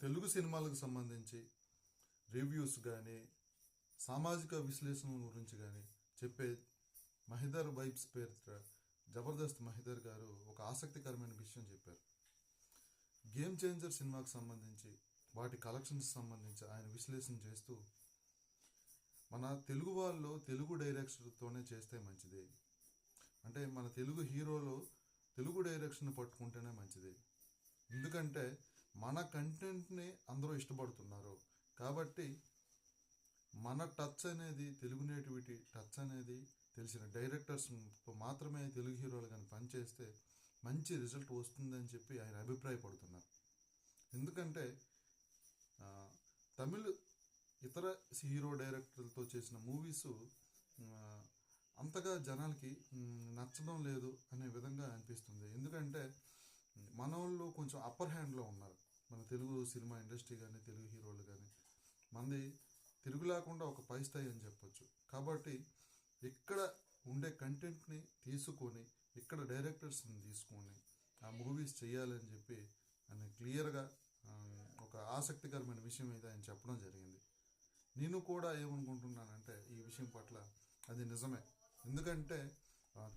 తెలుగు సినిమాలకు సంబంధించి రివ్యూస్ కానీ సామాజిక విశ్లేషణ గురించి కానీ చెప్పే మహిదర్ వైబ్స్ పేరిట జబర్దస్త్ మహిదర్ గారు ఒక ఆసక్తికరమైన విషయం చెప్పారు. గేమ్ చేంజర్ సినిమాకు సంబంధించి వాటి కలెక్షన్స్ సంబంధించి ఆయన విశ్లేషణ చేస్తూ మన తెలుగు వాళ్ళు తెలుగు డైరెక్షన్తోనే చేస్తే మంచిది, అంటే మన తెలుగు హీరోలు తెలుగు డైరెక్షన్ పట్టుకుంటేనే మంచిది, ఎందుకంటే మన కంటెంట్ని అందరూ ఇష్టపడుతున్నారు కాబట్టి మన టచ్ అనేది తెలుగు నేటివిటీ టచ్ అనేది తెలిసిన డైరెక్టర్స్తో మాత్రమే తెలుగు హీరోలు కానీ పనిచేస్తే మంచి రిజల్ట్ వస్తుందని చెప్పి ఆయన అభిప్రాయపడుతున్నారు. ఎందుకంటే తమిళ్ ఇతర హీరో డైరెక్టర్లతో చేసిన మూవీస్ అంతగా జనాలకి నచ్చడం లేదు అనే విధంగా అనిపిస్తుంది. ఎందుకంటే మన వాళ్ళు కొంచెం అప్పర్ హ్యాండ్లో ఉన్నారు, మన తెలుగు సినిమా ఇండస్ట్రీ కానీ తెలుగు హీరోలు కానీ మంది తిరుగు లేకుండా ఒక పై స్థాయి అని చెప్పొచ్చు. కాబట్టి ఇక్కడ ఉండే కంటెంట్ని తీసుకొని ఇక్కడ డైరెక్టర్స్ని తీసుకొని ఆ మూవీస్ చేయాలని చెప్పి ఆయన క్లియర్గా ఒక ఆసక్తికరమైన విషయం అయితే ఆయన చెప్పడం జరిగింది. నేను కూడా ఏమనుకుంటున్నానంటే ఈ విషయం పట్ల అది నిజమే, ఎందుకంటే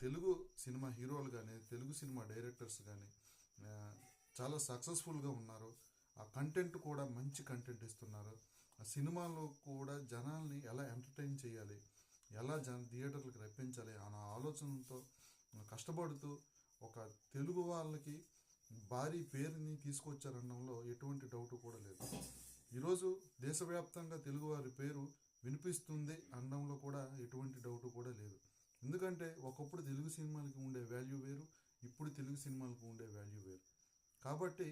తెలుగు సినిమా హీరోలు కానీ తెలుగు సినిమా డైరెక్టర్స్ కానీ చాలా సక్సెస్ఫుల్గా ఉన్నారు. ఆ కంటెంట్ కూడా మంచి కంటెంట్ ఇస్తున్నారు. ఆ సినిమాలో కూడా జనాల్ని ఎలా ఎంటర్టైన్ చేయాలి, ఎలా థియేటర్లకు రప్పించాలి అన్న ఆలోచనతో కష్టపడుతూ ఒక తెలుగు వాళ్ళకి భారీ పేరుని తీసుకొచ్చారనడంలో ఎటువంటి డౌట్ కూడా లేదు. ఈరోజు దేశవ్యాప్తంగా తెలుగువారి పేరు వినిపిస్తుంది అనడంలో కూడా ఎటువంటి డౌట్ కూడా లేదు. ఎందుకంటే ఒకప్పుడు తెలుగు సినిమాలకి ఉండే వాల్యూ వేరు, ఇప్పుడు తెలుగు సినిమాలకు ఉండే వాల్యూ వేరు. కాబట్టి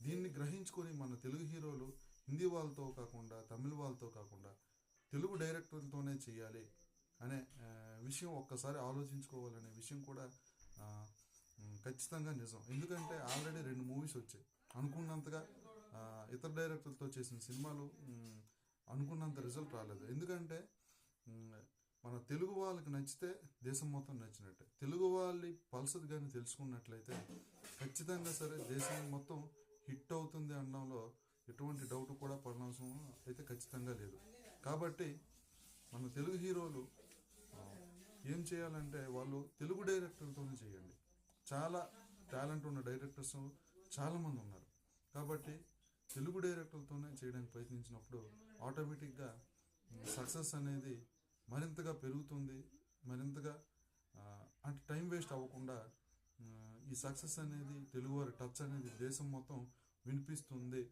దీన్ని గ్రహించుకొని మన తెలుగు హీరోలు హిందీ వాళ్ళతో కాకుండా తమిళ వాళ్ళతో కాకుండా తెలుగు డైరెక్టర్లతోనే చేయాలి అనే విషయం ఒక్కసారి ఆలోచించుకోవాలనే విషయం కూడా ఖచ్చితంగా నిజం. ఎందుకంటే ఆల్రెడీ 2 మూవీస్ వచ్చాయి, అనుకున్నంతగా ఇతర డైరెక్టర్లతో చేసిన సినిమాలు అనుకున్నంత రిజల్ట్ రాలేదు. ఎందుకంటే మన తెలుగు వాళ్ళకి నచ్చితే దేశం మొత్తం నచ్చినట్టే. తెలుగు వాళ్ళ పల్సది కానీ తెలుసుకున్నట్లయితే ఖచ్చితంగా సరే దేశం మొత్తం హిట్ అవుతుంది అనడంలో ఎటువంటి డౌట్ కూడా పడనవసరం అయితే ఖచ్చితంగా లేదు. కాబట్టి మన తెలుగు హీరోలు ఏం చేయాలంటే వాళ్ళు తెలుగు డైరెక్టర్లతోనే చేయండి. చాలా టాలెంట్ ఉన్న డైరెక్టర్స్ చాలామంది ఉన్నారు. కాబట్టి తెలుగు డైరెక్టర్లతోనే చేయడానికి ప్రయత్నించినప్పుడు ఆటోమేటిక్గా సక్సెస్ అనేది మరింతగా పెరుగుతుంది. మరింతగా అంటే టైం వేస్ట్ అవ్వకుండా ఈ సక్సెస్ అనేది తెలుగువారి టచ్ అనేది దేశం మొత్తం వినిపిస్తుంది